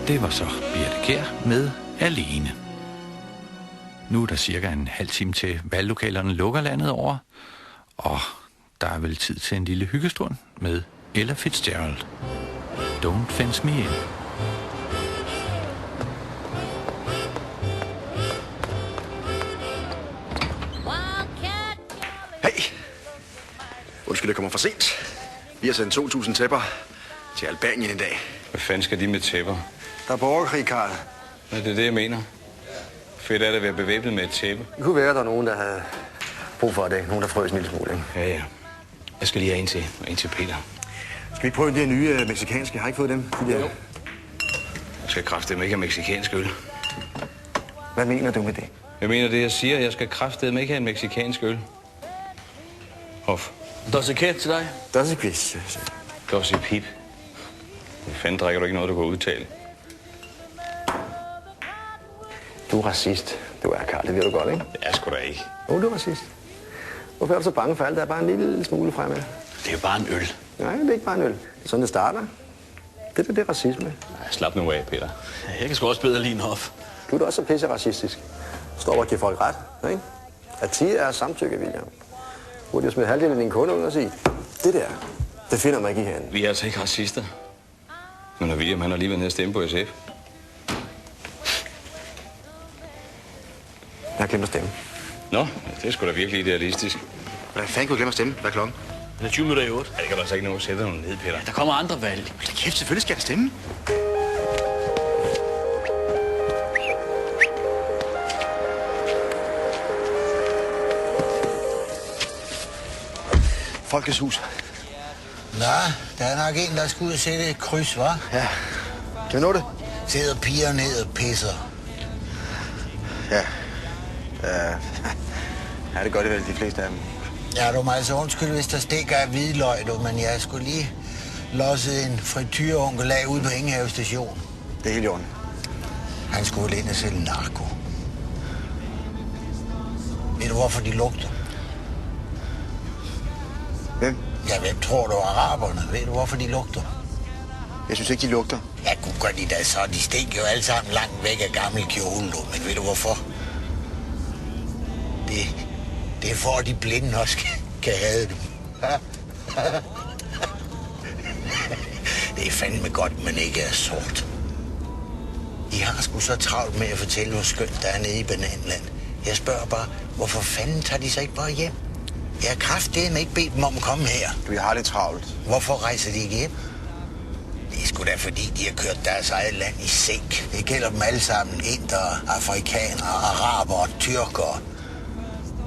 Det var så Birthe Kjær med Alene. Nu er der cirka en halv time til valglokalerne lukker landet over, og der er vel tid til en lille hyggestund med Ella Fitzgerald. Don't fence me in. Hey! Undskyld, jeg kommer for sent. Vi har sendt 2.000 tæpper til Albanien i dag. Hvad fanden skal de med tæpper? Der er borgerkrig, Karl. Ja, det er det, jeg mener. Fedt er det at være bevæbnet med et tæppe. Det kunne være, at der er nogen, der havde brug for det. Nogen, der frøs en lille smule, ikke? Ja. Jeg skal lige have en til Peter. Skal vi prøve de her nye mexikanske? Har I ikke fået dem? De der... Jeg skal kraftedeme ikke have mexikansk øl. Hvad mener du med det? Jeg mener det, jeg siger. Jeg skal kraftedeme ikke have en mexikansk øl. Hof. Dosse kæft til dig. Dosse quiz. Dosse pip. Hvad fanden drikker du ikke noget, du kan udtale? Du er racist. Du er, Karl. Det ved du godt, ikke? Det er sgu da ikke. Du er racist. Hvorfor er du så bange for alt? Der er bare en lille smule fremad. Det er jo bare en øl. Nej, det er ikke bare en øl. Det er sådan, det starter. Det er racisme. Nej, slap nu af, Peter. Jeg kan sgu også bedre lide en hof. Du er da også så pisse racistisk. Står og giver folk ret, ikke? At 10 er samtykke, William. Burde jeg smide halvdelen af dine kunder ud og sige, det der, det finder mig ikke i herinde. Vi er altså ikke racister. Men når William, han har lige været nede og stemme på SF. Jeg har glemt at stemme. Nå, det er sgu da virkelig idealistisk. Hvad fanden kunne du glemme at stemme? Hvad er klokken? Det er 20 minutter i 8. Ja, det kan du altså ikke nå at sætte nogen ned, Peter. Der kommer andre valg. Hold da kæft, selvfølgelig skal jeg stemme. Folkets Hus. Nå, der er nok en, der skal ud og sætte et kryds, hva'? Ja. Kan vi nå det? Sidder piger ned og pisser. Ja. Ja, det gør det vel, de fleste af dem. Ja, du må altså undskylde, hvis der stikker af hvidløg, du, men jeg skulle lige losse en frityreonkel af ude på Engehave station. Det er helt i orden. Han skulle ind og sælge narko. Ved du, hvorfor de lugter? Hvem? Ja, hvem tror du, araberne? Ved du, hvorfor de lugter? Jeg synes ikke, de lugter. Ja, gud gør de da så. De stinker jo alle sammen langt væk af gammel kjole, du. Men ved du, hvorfor? Det er for, at de blinde også kan have dem. Det er fandme godt, men ikke er sort. I har sgu så travlt med at fortælle, hvor skønt der er nede i Bananland. Jeg spørger bare, hvorfor fanden tager de så ikke bare hjem? Jeg har kraftedeme ikke bedt dem om at komme her. Du, jeg har lidt travlt. Hvorfor rejser de ikke hjem? Det er sgu da fordi, de har kørt deres eget land i sænk. Det gælder dem alle sammen. Indere, afrikanere, arabere, tyrkere.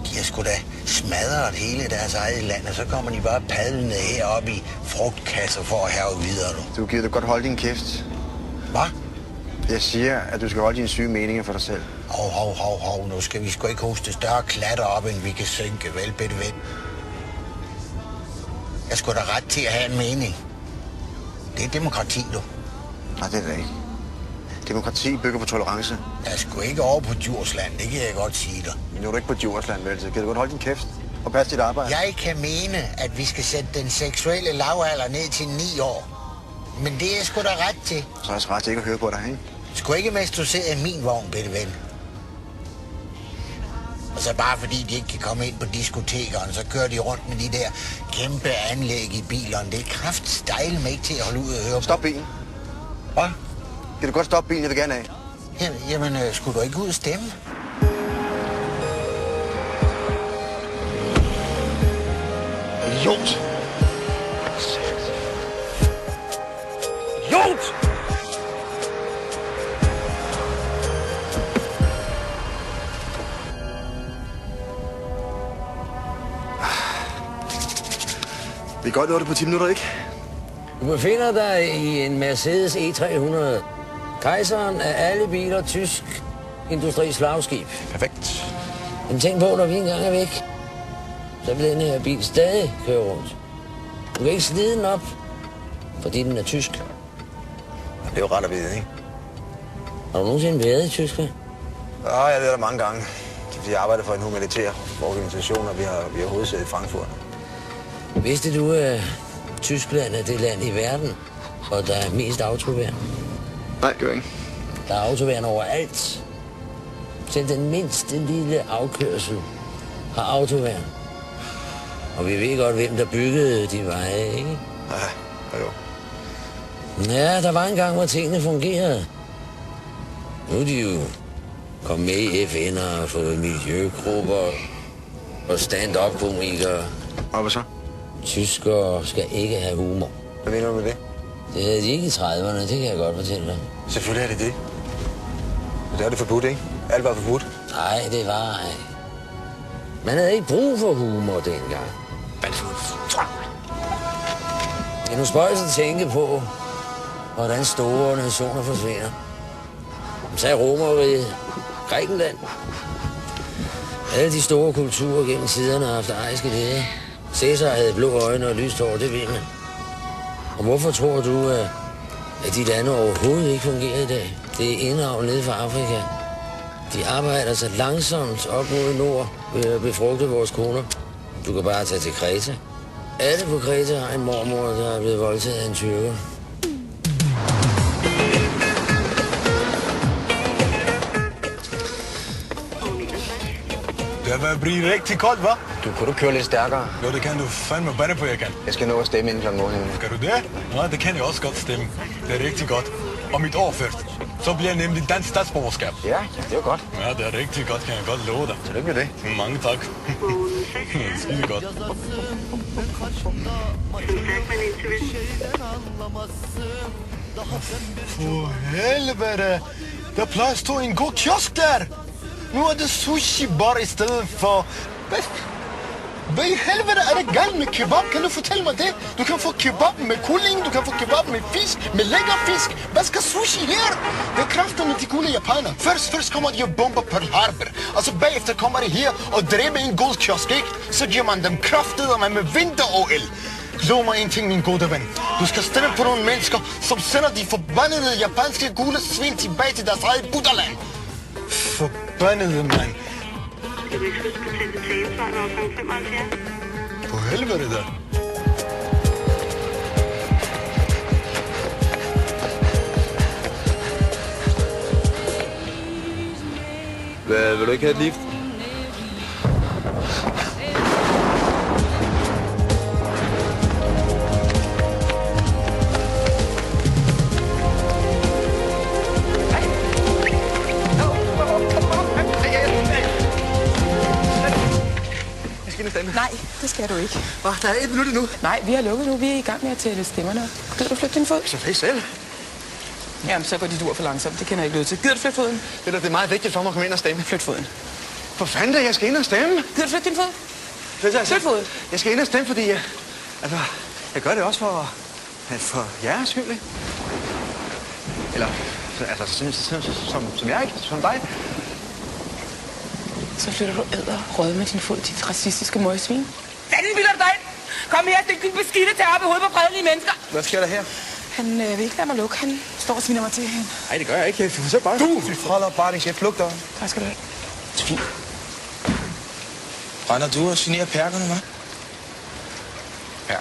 De har sgu da smadret hele deres eget land, og så kommer de bare padlende heroppe i frugtkasser for at have videre. Du giver da godt holde din kæft. Hvad? Jeg siger, at du skal holde dine syge meninger for dig selv. Hov. Nu skal vi sgu ikke hoste større klatter op, end vi kan synke. Vel, bedte ven. Jeg skulle da ret til at have en mening. Det er demokrati, du. Nej, det er det ikke. Demokrati bygger på tolerance. Jeg er sgu ikke over på Djursland, det kan jeg godt sige dig. Men nu er du ikke på Djursland, vel? Så kan du godt holde din kæft og passe dit arbejde? Jeg kan mene, at vi skal sætte den seksuelle lavalder ned til 9 år. Men det er sgu da ret til. Så er jeg ret til ikke at høre på dig, ikke? Sgu ikke mest du sidder i min vogn, bedte ven. Og så bare fordi de ikke kan komme ind på diskotekerne, så kører de rundt med de der kæmpe anlæg i bilerne. Det er kraftstejl med ikke til at holde ud og høre på. Stop bilen. Hvad? Kan du godt stoppe bilen? Jeg vil gerne af. Jamen, skulle du ikke ud og stemme? Idiot! Idiot! Vi kan godt nå det på 10 minutter, ikke? Du befinder dig i en Mercedes E300. Kejseren af alle biler, tysk industris flagskib. Perfekt. Men tænk på, når vi engang er væk, så vil den her bil stadig køre rundt. Du kan ikke slide den op, fordi den er tysk. Det er jo ret at vide, ikke? Har du nogensinde været i Tyskland? Ja, jeg har været der mange gange. Vi arbejder for en humanitær organisation, og vi har hovedsæde i Frankfurt. Vidste du, at Tyskland er det land i verden, hvor der er mest autovær? Nej, det gør ikke. Der er autoværn overalt. Selv den mindste lille afkørsel har autoværn. Og vi ved godt, hvem der byggede de veje, ikke? Ja, jo. Ja, der var en gang, hvor tingene fungerede. Nu er de jo kommet med i FN og fået miljøgrupper og stand-up-komikere. Og hvad så? Tyskere skal ikke have humor. Hvad mener du med det? Det havde de ikke i 30'erne, det kan jeg godt fortælle dig. Selvfølgelig er det det. Men det er det forbudt, ikke? Alt var forbudt. Nej, det var ej. Man havde ikke brug for humor dengang. Det er nu spøjst at tænke på, hvordan store nationer forsvinder. Så er Romerriget, Grækenland. Alle de store kulturer gennem tiderne har haft ariske læger. Cæsar havde blå øjne og lyst hår, det ved man. Og hvorfor tror du, at de lande overhovedet ikke fungerer i dag? Det er indavl nede fra Afrika. De arbejder så langsomt op mod nord ved at befrugte vores koner. Du kan bare tage til Kreta. Alle på Kreta har en mormor, der er blevet voldtaget af en tyrker. Det har blive rigtig koldt, hva'? Kunne du køre lidt stærkere? Jo, det kan du fandme bande på, jeg kan. Jeg skal nå at stemme inden kl. 8. Kan du det? Nej, det kan jeg også godt stemme. Det er rigtig godt. Om et år først, så bliver jeg nemlig dansk statsborgerskab. Ja, det er godt. Ja, det er rigtig godt, kan jeg godt love dig. Tillykke med det. Mange tak. Skide godt. For helvede! Der plejer at stå en god kiosk der! Nu er det sushi bare i stedet for... Hvad i helvede er det galt med kebab? Kan du fortælle mig det? Du kan få kebab med kylling, du kan få kebab med fisk, med lækker fisk. Hvad skal sushi her? Det er kræfterne de gule japaner. Først kommer de og bomber Pearl Harbor. Og så bagefter kommer de her og dræber en god kiosk, ikke? Så giver man dem kraftedeme med vinter-OL. Lov mig en ting, min gode ven. Du skal stemme på nogle mennesker, som sender de forbandede japanske gule svin tilbage til deres eget Buddhaland. Forbandede, mand. Det vil huske på til talesvar over 75. På helvede da. Vil du ikke have et lift? Nej, det skal du ikke. Der er 1 minut endnu. Nej, vi har lukket nu. Vi er i gang med at tælle stemmerne op. Gider du flytte din fod? Så fæs selv. Jamen, så går dit ur for langsomt. Det kender jeg ikke lyde til. Gider du flytte foden? Det er meget vigtigt for mig at komme ind og stemme. Flyt foden. For fanden da, jeg skal ind og stemme. Gider du flytte din fod? Flyt foden. Jeg skal ind og stemme, fordi jeg gør det også for jeres skyld, ikke? Eller, som jeg ikke, som dig. Så flytter du rød med din fod, dit racistiske møgsvin. Fanden bilder du dig ind? Kom her, stik din beskidte til op i hovedet på fredelige mennesker. Hvad sker der her? Han vil ikke lade mig lukke. Han står og sviner mig til hende. Nej, det gør jeg ikke. Så bare... Du holder bare din kæft. Luk døren. Tak skal du have. Fint. Brænder du og generer perkerne, hva'? Ja.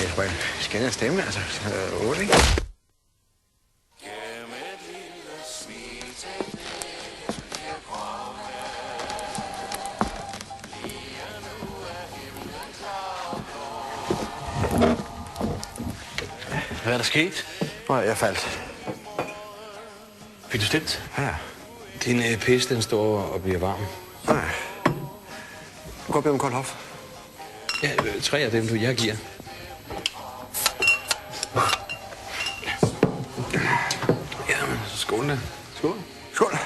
Jeg skal ind og stemme, altså. 8, ikke? Hvad er der sket? Nej, jeg faldt. Fik du stemt? Ja. Din pis, den står og bliver varm. Nej. Du kan bede om kold hof. Ja, 3 af dem, jeg giver. Jamen, så skål da. Skål. Skål.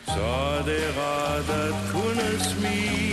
Så er det rart at kunne smile.